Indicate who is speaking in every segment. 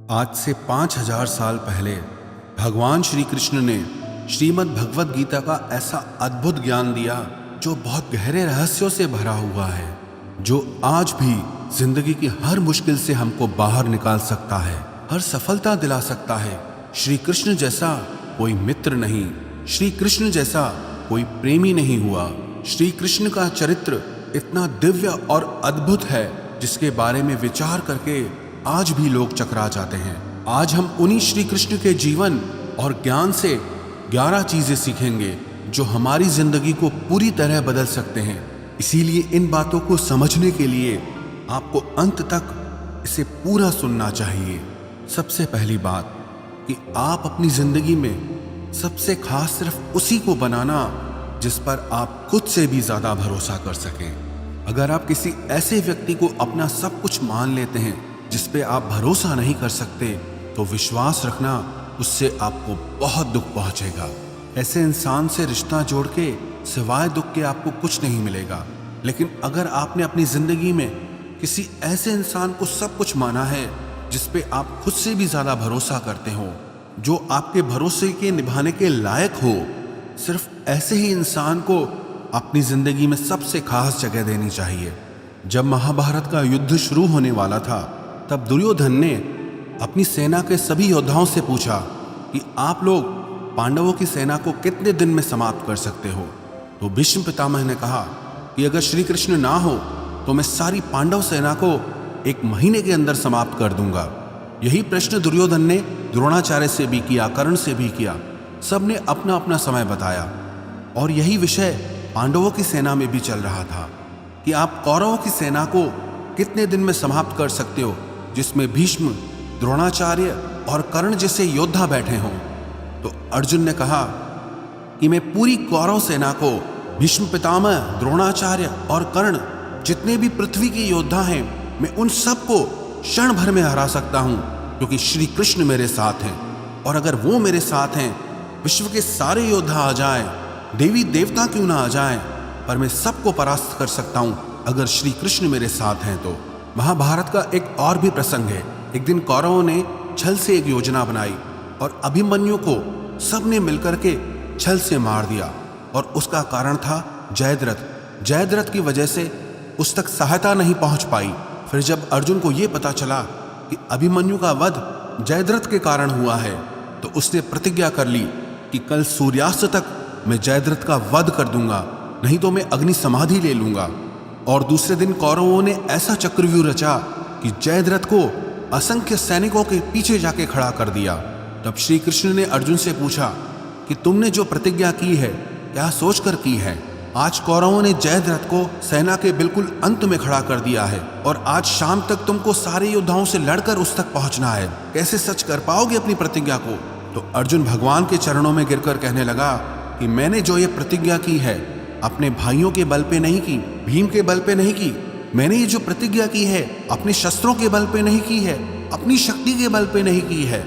Speaker 1: आज से 5000 साल पहले भगवान श्री कृष्ण ने श्रीमद् भगवद गीता का ऐसा अद्भुत ज्ञान दिया जो बहुत गहरे रहस्यों से भरा हुआ है, जो आज भी जिंदगी की हर मुश्किल से हमको बाहर निकाल सकता है, हर सफलता दिला सकता है। श्री कृष्ण जैसा कोई मित्र नहीं, श्री कृष्ण जैसा कोई प्रेमी नहीं हुआ। श्री कृष्ण का चरित्र इतना दिव्य और अद्भुत है जिसके बारे में विचार करके आज भी लोग चकरा जाते हैं। आज हम उन्हीं श्री कृष्ण के जीवन और ज्ञान से 11 चीजें सीखेंगे जो हमारी जिंदगी को पूरी तरह बदल सकते हैं। इसीलिए इन बातों को समझने के लिए आपको अंत तक इसे पूरा सुनना चाहिए। सबसे पहली बात कि आप अपनी जिंदगी में सबसे खास सिर्फ उसी को बनाना जिस पर आप खुद से भी ज्यादा भरोसा कर सकें। अगर आप किसी ऐसे व्यक्ति को अपना सब कुछ मान लेते हैं जिस पे आप भरोसा नहीं कर सकते, तो विश्वास रखना उससे आपको बहुत दुख पहुंचेगा। ऐसे इंसान से रिश्ता जोड़ के सिवाय दुख के आपको कुछ नहीं मिलेगा। लेकिन अगर आपने अपनी जिंदगी में किसी ऐसे इंसान को सब कुछ माना है जिस पे आप खुद से भी ज्यादा भरोसा करते हो, जो आपके भरोसे के निभाने के लायक हो, सिर्फ ऐसे ही इंसान को अपनी जिंदगी में सबसे खास जगह देनी चाहिए। जब महाभारत का युद्ध शुरू होने वाला था, तब दुर्योधन ने अपनी सेना के सभी योद्धाओं से पूछा कि आप लोग पांडवों की सेना को कितने दिन में समाप्त कर सकते हो। तो भीष्म पितामह ने कहा कि अगर श्री कृष्ण ना हो तो मैं सारी पांडव सेना को 1 महीने के अंदर समाप्त कर दूंगा। यही प्रश्न दुर्योधन ने द्रोणाचार्य से भी किया, कर्ण से भी किया। सब ने अपना अपना समय बताया और यही विषय पांडवों की सेना में भी चल रहा था कि आप कौरवों की सेना को कितने दिन में समाप्त कर सकते हो, जिसमें भीष्म, द्रोणाचार्य और कर्ण जैसे योद्धा बैठे हों। तो अर्जुन ने कहा कि मैं पूरी कौरव सेना को भीष्म पितामह, द्रोणाचार्य और कर्ण जितने भी पृथ्वी के योद्धा हैं, मैं उन सबको क्षण भर में हरा सकता हूं, क्योंकि श्री कृष्ण मेरे साथ हैं। और अगर वो मेरे साथ हैं, विश्व के सारे योद्धा आ जाएं, देवी देवता क्यों ना आ जाएं, पर मैं सबको परास्त कर सकता हूं अगर श्री कृष्ण मेरे साथ हैं तो। महाभारत का एक और भी प्रसंग है। एक दिन कौरवों ने छल से एक योजना बनाई और अभिमन्यु को सबने मिलकर के छल से मार दिया, और उसका कारण था जयद्रथ। जयद्रथ की वजह से उस तक सहायता नहीं पहुंच पाई। फिर जब अर्जुन को यह पता चला कि अभिमन्यु का वध जयद्रथ के कारण हुआ है, तो उसने प्रतिज्ञा कर ली कि कल सूर्यास्त तक मैं जयद्रथ का वध कर दूंगा, नहीं तो मैं अग्नि समाधि ले लूंगा। और दूसरे दिन कौरवों ने ऐसा चक्रव्यूह रचा कि जयद्रथ को असंख्य सैनिकों के पीछे जाके खड़ा कर दिया। तब श्री कृष्ण ने अर्जुन से पूछा कि तुमने जो प्रतिज्ञा की है क्या सोचकर की है? आज कौरवों ने जयद्रथ को सेना के बिल्कुल अंत में खड़ा कर दिया है, और आज शाम तक तुमको सारे योद्धाओं से लड़कर उस तक पहुंचना है। कैसे सच कर पाओगे अपनी प्रतिज्ञा को? तो अर्जुन भगवान के चरणों में गिरकर कहने लगा कि मैंने जो ये प्रतिज्ञा की है अपने भाइयों के बल पे नहीं की, भीम के बल पे नहीं की। मैंने ये जो प्रतिज्ञा की है अपने शस्त्रों के बल पे नहीं की है, अपनी शक्ति के बल पे नहीं की है।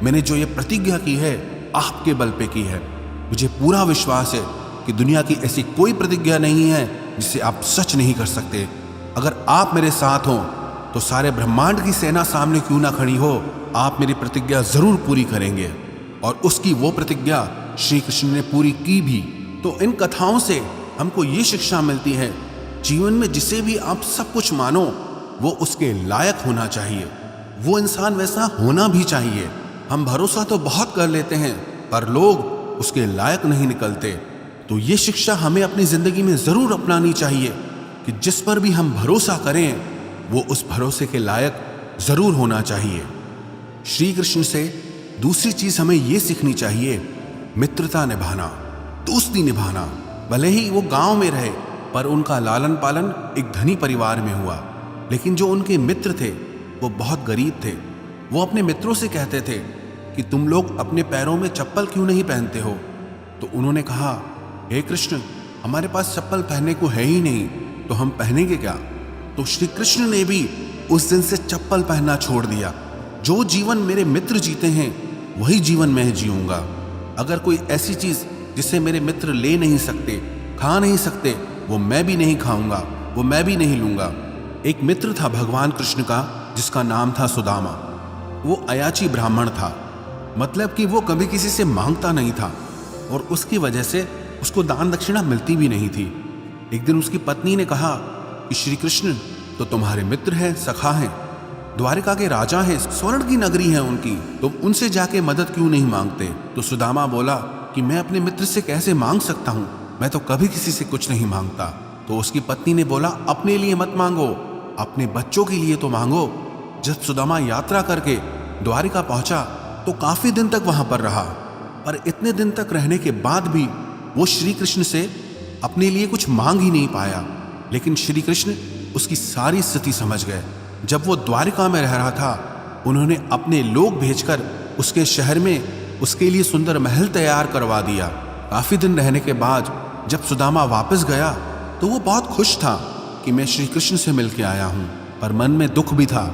Speaker 1: मैंने जो ये प्रतिज्ञा की है आपके बल पे की है। मुझे पूरा विश्वास है कि दुनिया की ऐसी कोई प्रतिज्ञा नहीं है जिसे आप सच नहीं कर सकते। अगर आप मेरे साथ हो तो सारे ब्रह्मांड की सेना सामने क्यों ना खड़ी हो, आप मेरी प्रतिज्ञा जरूर पूरी करेंगे। और उसकी वो प्रतिज्ञा श्री कृष्ण ने पूरी की भी। तो इन कथाओं से हमको ये शिक्षा मिलती है, जीवन में जिसे भी आप सब कुछ मानो वो उसके लायक होना चाहिए, वो इंसान वैसा होना भी चाहिए। हम भरोसा तो बहुत कर लेते हैं पर लोग उसके लायक नहीं निकलते। तो ये शिक्षा हमें अपनी जिंदगी में जरूर अपनानी चाहिए कि जिस पर भी हम भरोसा करें वो उस भरोसे के लायक जरूर होना चाहिए। श्री कृष्ण से दूसरी चीज हमें ये सीखनी चाहिए, मित्रता निभाना, दोस्ती निभाना। भले ही वो गांव में रहे पर उनका लालन पालन एक धनी परिवार में हुआ, लेकिन जो उनके मित्र थे वो बहुत गरीब थे। वो अपने मित्रों से कहते थे कि तुम लोग अपने पैरों में चप्पल क्यों नहीं पहनते हो? तो उन्होंने कहा, हे कृष्ण, हमारे पास चप्पल पहनने को है ही नहीं, तो हम पहनेंगे क्या? तो श्री कृष्ण ने भी उस दिन से चप्पल पहनना छोड़ दिया। जो जीवन मेरे मित्र जीते हैं वही जीवन मैं जीऊंगा। अगर कोई ऐसी चीज जिसे मेरे मित्र ले नहीं सकते, खा नहीं सकते, वो मैं भी नहीं खाऊंगा, वो मैं भी नहीं लूंगा। एक मित्र था भगवान कृष्ण का जिसका नाम था सुदामा। वो अयाची ब्राह्मण था, मतलब कि वो कभी किसी से मांगता नहीं था और उसकी वजह से उसको दान दक्षिणा मिलती भी नहीं थी। एक दिन उसकी पत्नी ने कहा कि श्री कृष्ण तो तुम्हारे मित्र हैं, सखा हैं, द्वारिका के राजा हैं, स्वर्ण की नगरी है उनकी, तुम उनसे जाके मदद क्यों नहीं मांगते? तो सुदामा बोला कि मैं अपने मित्र से कैसे मांग सकता हूँ, मैं तो कभी किसी से कुछ नहीं मांगता। तो उसकी पत्नी ने बोला, अपने लिए मत मांगो, अपने बच्चों के लिए तो मांगो। जब सुदामा यात्रा करके द्वारिका पहुंचा तो काफी दिन तक वहां पर रहा, पर इतने दिन तक रहने के बाद भी वो श्री कृष्ण से अपने लिए कुछ मांग ही नहीं पाया। लेकिन श्री कृष्ण उसकी सारी स्थिति समझ गए। जब वो द्वारिका में रह रहा था, उन्होंने अपने लोग भेजकर उसके शहर में उसके लिए सुंदर महल तैयार करवा दिया। काफी दिन रहने के बाद जब सुदामा वापस गया तो वो बहुत खुश था कि मैं श्री कृष्ण से मिलके आया हूँ, पर मन में दुख भी था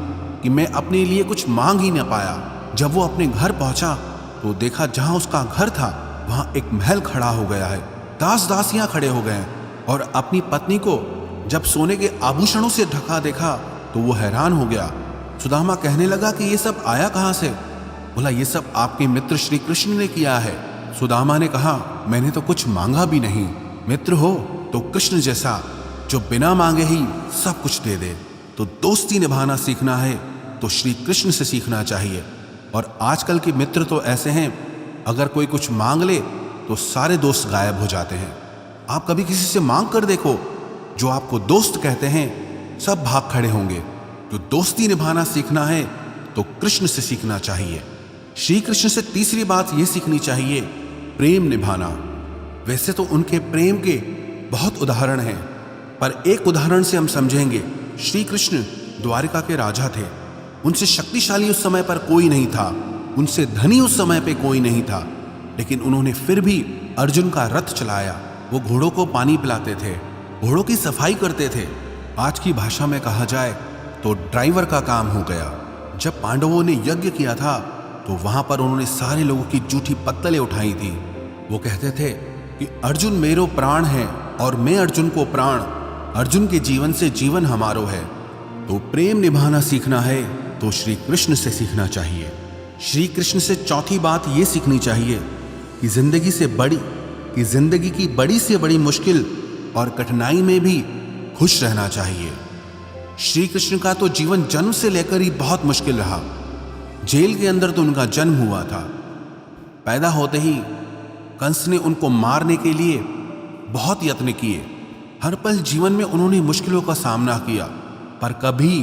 Speaker 1: कि मैं अपने लिए कुछ मांग ही न पाया। जब वो अपने घर पहुंचा तो देखा जहां उसका घर था वहां एक महल खड़ा हो गया है, दास दासियां खड़े हो गए और अपनी पत्नी को जब सोने के आभूषणों से ढका देखा तो वो हैरान हो गया। सुदामा कहने लगा कि ये सब आया कहां से? बोला, ये सब आपके मित्र श्री कृष्ण ने किया है। सुदामा ने कहा, मैंने तो कुछ मांगा भी नहीं। मित्र हो तो कृष्ण जैसा जो बिना मांगे ही सब कुछ दे दे। तो दोस्ती निभाना सीखना है तो श्री कृष्ण से सीखना चाहिए। और आजकल के मित्र तो ऐसे हैं, अगर कोई कुछ मांग ले तो सारे दोस्त गायब हो जाते हैं। आप कभी किसी से मांग कर देखो, जो आपको दोस्त कहते हैं सब भाग खड़े होंगे। जो दोस्ती निभाना सीखना है तो कृष्ण से सीखना चाहिए। श्री कृष्ण से तीसरी बात यह सीखनी चाहिए, प्रेम निभाना। वैसे तो उनके प्रेम के बहुत उदाहरण हैं, पर एक उदाहरण से हम समझेंगे। श्री कृष्ण द्वारिका के राजा थे, उनसे शक्तिशाली उस समय पर कोई नहीं था, उनसे धनी उस समय पे कोई नहीं था, लेकिन उन्होंने फिर भी अर्जुन का रथ चलाया। वो घोड़ों को पानी पिलाते थे, घोड़ों की सफाई करते थे। आज की भाषा में कहा जाए तो ड्राइवर का काम हो गया। जब पांडवों ने यज्ञ किया था तो वहां पर उन्होंने सारे लोगों की जूठी पत्तलें उठाई थी। वो कहते थे कि अर्जुन मेरो प्राण है और मैं अर्जुन को प्राण, अर्जुन के जीवन से जीवन हमारो है। तो प्रेम निभाना सीखना है तो श्री कृष्ण से सीखना चाहिए। श्री कृष्ण से चौथी बात ये सीखनी चाहिए कि जिंदगी की बड़ी से बड़ी मुश्किल और कठिनाई में भी खुश रहना चाहिए। श्री कृष्ण का तो जीवन जन्म से लेकर ही बहुत मुश्किल रहा। जेल के अंदर तो उनका जन्म हुआ था। पैदा होते ही कंस ने उनको मारने के लिए बहुत यत्न किए। हर पल जीवन में उन्होंने मुश्किलों का सामना किया, पर कभी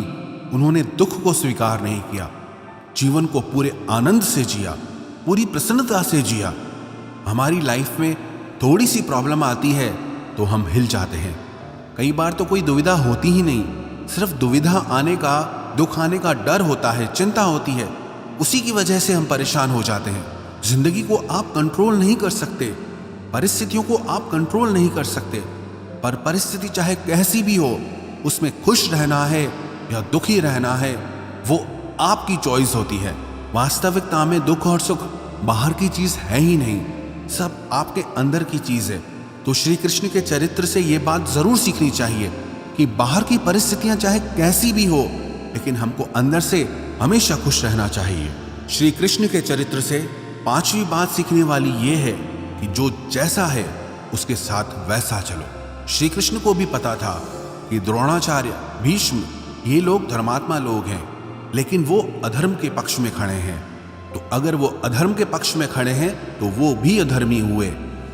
Speaker 1: उन्होंने दुख को स्वीकार नहीं किया। जीवन को पूरे आनंद से जिया, पूरी प्रसन्नता से जिया। हमारी लाइफ में थोड़ी सी प्रॉब्लम आती है तो हम हिल जाते हैं। कई बार तो कोई दुविधा होती ही नहीं, सिर्फ दुविधा आने का, दुख आने का डर होता है, चिंता होती है, उसी की वजह से हम परेशान हो जाते हैं। जिंदगी को आप कंट्रोल नहीं कर सकते, परिस्थितियों को आप कंट्रोल नहीं कर सकते, पर परिस्थिति चाहे कैसी भी हो, उसमें खुश रहना है या दुखी रहना है वो आपकी चॉइस होती है। वास्तविकता में दुख और सुख बाहर की चीज है ही नहीं, सब आपके अंदर की चीज है। तो श्री कृष्ण के चरित्र से ये बात जरूर सीखनी चाहिए कि बाहर की परिस्थितियां चाहे कैसी भी हो, लेकिन हमको अंदर से हमेशा खुश रहना चाहिए। श्री कृष्ण के चरित्र से पांचवी बात सीखने वाली ये है कि जो जैसा है उसके साथ वैसा चलो। श्री कृष्ण को भी पता था कि द्रोणाचार्य, भीष्म ये लोग धर्मात्मा लोग हैं, लेकिन वो अधर्म के पक्ष में खड़े हैं। तो अगर वो अधर्म के पक्ष में खड़े हैं तो वो भी अधर्मी हुए,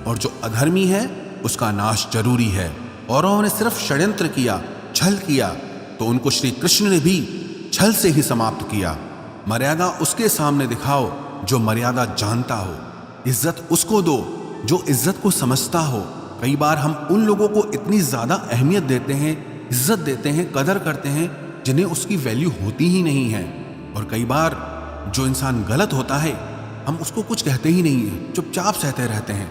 Speaker 1: और जो अधर्मी है उसका नाश जरूरी है। और उन्होंने सिर्फ षड्यंत्र किया, छल किया, तो उनको श्री कृष्ण ने भी छल से ही समाप्त किया। मर्यादा उसके सामने दिखाओ जो मर्यादा जानता हो, इज्जत उसको दो जो इज्जत को समझता हो। कई बार हम उन लोगों को इतनी ज्यादा अहमियत देते हैं, इज्जत देते हैं, कदर करते हैं, जिन्हें उसकी वैल्यू होती ही नहीं है। और कई बार जो इंसान गलत होता है हम उसको कुछ कहते ही नहीं है, चुपचाप सहते रहते हैं।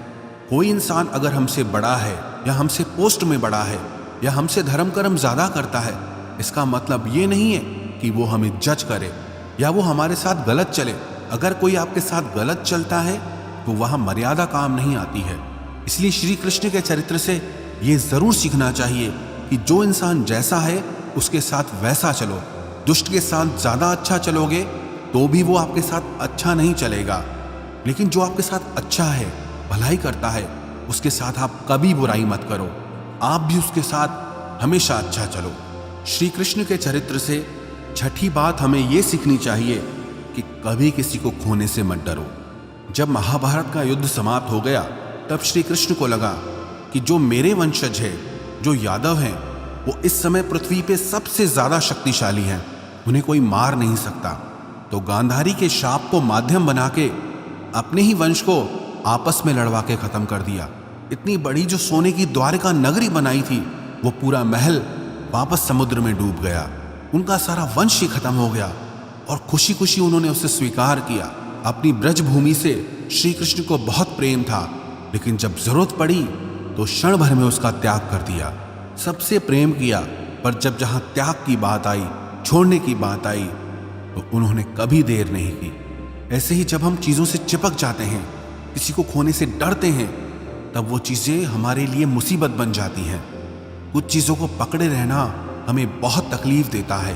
Speaker 1: कोई इंसान अगर हमसे बड़ा है या हमसे पोस्ट में बड़ा है या हमसे धर्म कर्म ज्यादा करता है, इसका मतलब ये नहीं है कि वो हमें जज करे या वो हमारे साथ गलत चले। अगर कोई आपके साथ गलत चलता है तो वहां मर्यादा काम नहीं आती है। इसलिए श्री कृष्ण के चरित्र से ये जरूर सीखना चाहिए कि जो इंसान जैसा है उसके साथ वैसा चलो। दुष्ट के साथ ज्यादा अच्छा चलोगे तो भी वो आपके साथ अच्छा नहीं चलेगा। लेकिन जो आपके साथ अच्छा है, भलाई करता है, उसके साथ आप कभी बुराई मत करो। आप भी उसके साथ हमेशा अच्छा चलो। श्री कृष्ण के चरित्र से छठी बात हमें ये सीखनी चाहिए कि कभी किसी को खोने से मत डरो। जब महाभारत का युद्ध समाप्त हो गया, तब श्री कृष्ण को लगा कि जो मेरे वंशज है, जो यादव हैं, वो इस समय पृथ्वी पे सबसे ज्यादा शक्तिशाली हैं, उन्हें कोई मार नहीं सकता। तो गांधारी के शाप को माध्यम बना के अपने ही वंश को आपस में लड़वा के खत्म कर दिया। इतनी बड़ी जो सोने की द्वारका नगरी बनाई थी, वो पूरा महल वापस समुद्र में डूब गया। उनका सारा वंश ही खत्म हो गया और खुशी खुशी उन्होंने उसे स्वीकार किया। अपनी ब्रज भूमि से श्री कृष्ण को बहुत प्रेम था, लेकिन जब जरूरत पड़ी तो क्षण भर में उसका त्याग कर दिया। सबसे प्रेम किया, पर जब जहां त्याग की बात आई, छोड़ने की बात आई, तो उन्होंने कभी देर नहीं की। ऐसे ही जब हम चीजों से चिपक जाते हैं, किसी को खोने से डरते हैं, तब वो चीजें हमारे लिए मुसीबत बन जाती हैं। कुछ चीजों को पकड़े रहना हमें बहुत तकलीफ देता है।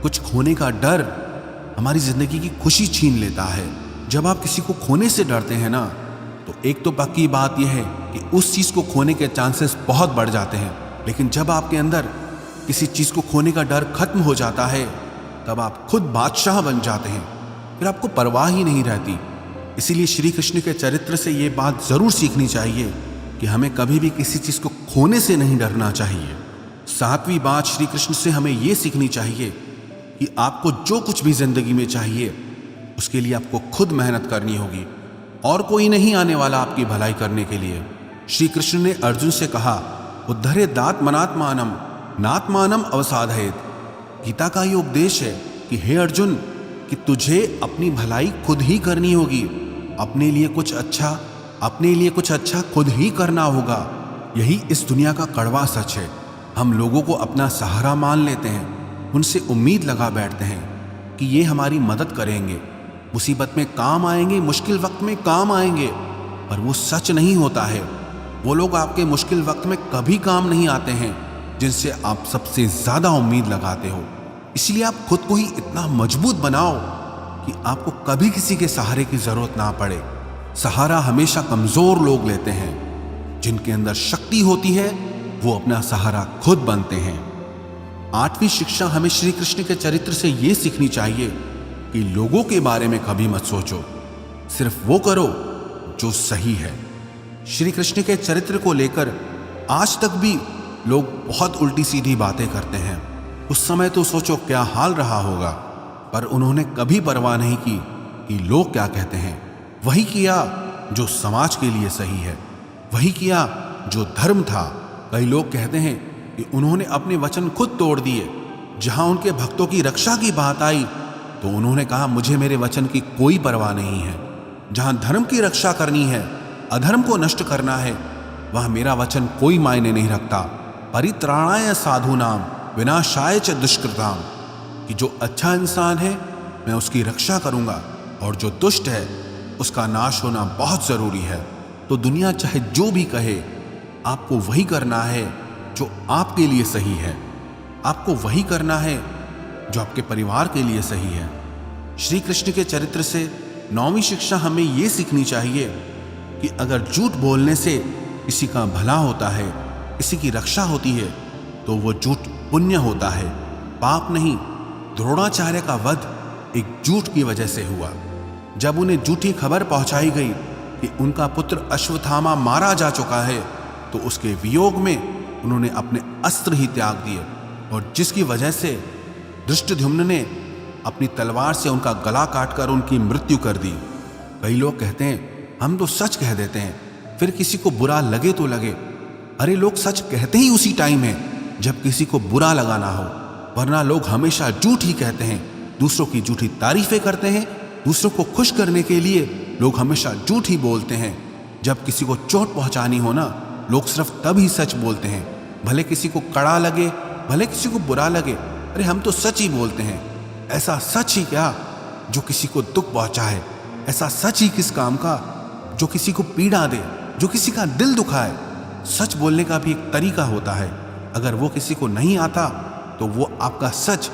Speaker 1: कुछ खोने का डर हमारी जिंदगी की खुशी छीन लेता है। जब आप किसी को खोने से डरते हैं ना, तो एक तो पक्की बात यह है कि उस चीज को खोने के चांसेस बहुत बढ़ जाते हैं। लेकिन जब आपके अंदर किसी चीज को खोने का डर खत्म हो जाता है, तब आप खुद बादशाह बन जाते हैं, फिर आपको परवाह ही नहीं रहती। इसीलिए श्री कृष्ण के चरित्र से ये बात जरूर सीखनी चाहिए कि हमें कभी भी किसी चीज को खोने से नहीं डरना चाहिए। सातवीं बात श्री कृष्ण से हमें ये सीखनी चाहिए कि आपको जो कुछ भी जिंदगी में चाहिए, उसके लिए आपको खुद मेहनत करनी होगी और कोई नहीं आने वाला आपकी भलाई करने के लिए। श्री कृष्ण ने अर्जुन से कहा, उद्धरेदात्मनात्मानम नात्मानम अवसाधयेत। गीता का ये उपदेश है कि हे अर्जुन, कि तुझे अपनी भलाई खुद ही करनी होगी। अपने लिए कुछ अच्छा खुद ही करना होगा। यही इस दुनिया का कड़वा सच है। हम लोगों को अपना सहारा मान लेते हैं, उनसे उम्मीद लगा बैठते हैं कि ये हमारी मदद करेंगे, मुसीबत में काम आएंगे, मुश्किल वक्त में काम आएंगे, पर वो सच नहीं होता है। वो लोग आपके मुश्किल वक्त में कभी काम नहीं आते हैं जिनसे आप सबसे ज्यादा उम्मीद लगाते हो। इसलिए आप खुद को ही इतना मजबूत बनाओ कि आपको कभी किसी के सहारे की जरूरत ना पड़े। सहारा हमेशा कमजोर लोग लेते हैं। जिनके अंदर शक्ति होती है, वो अपना सहारा खुद बनते हैं। आठवीं शिक्षा हमें श्री कृष्ण के चरित्र से यह सीखनी चाहिए कि लोगों के बारे में कभी मत सोचो, सिर्फ वो करो जो सही है। श्री कृष्ण के चरित्र को लेकर आज तक भी लोग बहुत उल्टी सीधी बातें करते हैं। उस समय तो सोचो क्या हाल रहा होगा, पर उन्होंने कभी परवाह नहीं की कि लोग क्या कहते हैं। वही किया जो समाज के लिए सही है, वही किया जो धर्म था। कई लोग कहते हैं कि उन्होंने अपने वचन खुद तोड़ दिए। जहां उनके भक्तों की रक्षा की बात आई तो उन्होंने कहा, मुझे मेरे वचन की कोई परवाह नहीं है। जहां धर्म की रक्षा करनी है, अधर्म को नष्ट करना है, वहां मेरा वचन कोई मायने नहीं रखता। परित्राणाय साधूनाम विनाशाय च दुष्कृताम, कि जो अच्छा इंसान है मैं उसकी रक्षा करूंगा और जो दुष्ट है उसका नाश होना बहुत जरूरी है। तो दुनिया चाहे जो भी कहे, आपको वही करना है जो आपके लिए सही है। आपको वही करना है जो आपके परिवार के लिए सही है। श्री कृष्ण के चरित्र से नौवीं शिक्षा हमें यह सीखनी चाहिए कि अगर झूठ बोलने से किसी का भला होता है, किसी की रक्षा होती है, तो वो झूठ पुण्य होता है, पाप नहीं। द्रोणाचार्य का वध एक झूठ की वजह से हुआ। जब उन्हें झूठी खबर पहुंचाई गई कि उनका पुत्र अश्वत्थामा मारा जा चुका है, तो उसके वियोग में उन्होंने अपने अस्त्र ही त्याग दिए, और जिसकी वजह से धृष्टद्युम्न ने अपनी तलवार से उनका गला काटकर उनकी मृत्यु कर दी। कई लोग कहते हैं हम तो सच कह देते हैं, फिर किसी को बुरा लगे तो लगे। अरे लोग सच कहते ही उसी टाइम है जब किसी को बुरा लगा ना हो, वरना लोग हमेशा झूठ ही कहते हैं, दूसरों की झूठी तारीफें करते हैं। दूसरों को खुश करने के लिए लोग हमेशा झूठ ही बोलते हैं। जब किसी को चोट पहुंचानी हो ना, लोग सिर्फ तब ही सच बोलते हैं, भले किसी को कड़ा लगे, भले किसी को बुरा लगे। अरे हम तो सच ही बोलते हैं। ऐसा सच ही क्या जो किसी को दुख पहुंचाए? ऐसा सच ही किस काम का जो किसी को पीड़ा दे, जो किसी का दिल दुखाए? सच बोलने का भी एक तरीका होता है। अगर वो किसी को नहीं आता तो वो आपका सच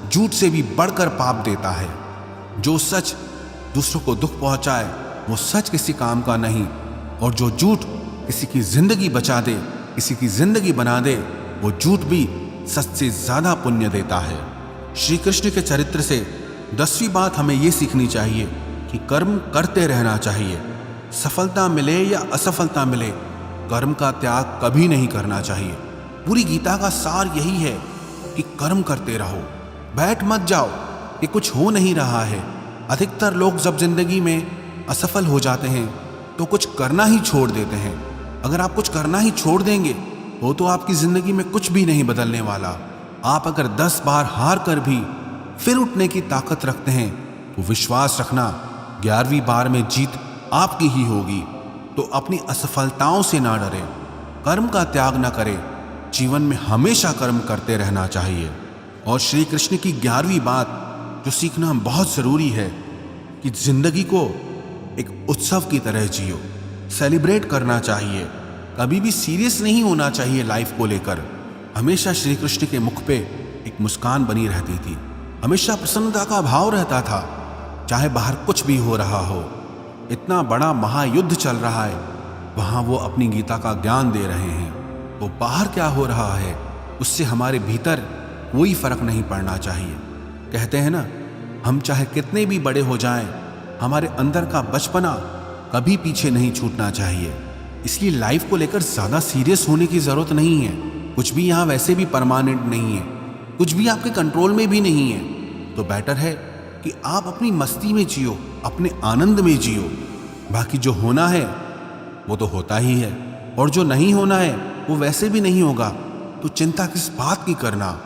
Speaker 1: झूठ से भी बढ़कर पाप देता है। जो सच दूसरों को दुख पहुंचाए वो सच किसी काम का नहीं, और जो झूठ किसी की जिंदगी बचा दे, किसी की जिंदगी बना दे, वो झूठ भी सच से ज्यादा पुण्य देता है। श्री कृष्ण के चरित्र से 10वीं बात हमें ये सीखनी चाहिए कि कर्म करते रहना चाहिए। सफलता मिले या असफलता मिले, कर्म का त्याग कभी नहीं करना चाहिए। पूरी गीता का सार यही है कि कर्म करते रहो, बैठ मत जाओ कि कुछ हो नहीं रहा है। अधिकतर लोग जब जिंदगी में असफल हो जाते हैं तो कुछ करना ही छोड़ देते हैं। अगर आप कुछ करना ही छोड़ देंगे तो आपकी जिंदगी में कुछ भी नहीं बदलने वाला। आप अगर 10 बार हार कर भी फिर उठने की ताकत रखते हैं तो विश्वास रखना 11वीं बार में जीत आपकी ही होगी। तो अपनी असफलताओं से ना डरें, कर्म का त्याग ना करें, जीवन में हमेशा कर्म करते रहना चाहिए। और श्री कृष्ण की 11वीं बात जो सीखना बहुत जरूरी है कि जिंदगी को एक उत्सव की तरह जियो, सेलिब्रेट करना चाहिए। कभी भी सीरियस नहीं होना चाहिए लाइफ को लेकर। हमेशा श्री कृष्ण के मुख पे एक मुस्कान बनी रहती थी, हमेशा प्रसन्नता का भाव रहता था, चाहे बाहर कुछ भी हो रहा हो। इतना बड़ा महायुद्ध चल रहा है, वहां वो अपनी गीता का ज्ञान दे रहे हैं। तो बाहर क्या हो रहा है उससे हमारे भीतर कोई फर्क नहीं पड़ना चाहिए। कहते हैं ना, हम चाहे कितने भी बड़े हो जाएं, हमारे अंदर का बचपना कभी पीछे नहीं छूटना चाहिए। इसलिए लाइफ को लेकर ज्यादा सीरियस होने की जरूरत नहीं है। कुछ भी यहाँ वैसे भी परमानेंट नहीं है, कुछ भी आपके कंट्रोल में भी नहीं है। तो बेटर है कि आप अपनी मस्ती में जियो, अपने आनंद में जियो। बाकी जो होना है वो तो होता ही है, और जो नहीं होना है वो वैसे भी नहीं होगा। तो चिंता किस बात की करना।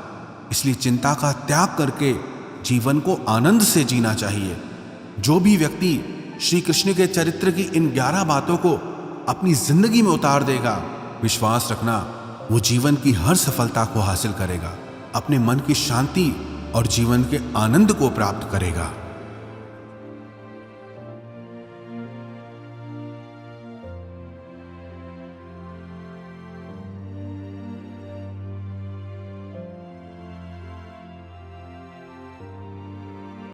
Speaker 1: इसलिए चिंता का त्याग करके जीवन को आनंद से जीना चाहिए। जो भी व्यक्ति श्री कृष्ण के चरित्र की इन 11 बातों को अपनी जिंदगी में उतार देगा, विश्वास रखना वो जीवन की हर सफलता को हासिल करेगा, अपने मन की शांति और जीवन के आनंद को प्राप्त करेगा।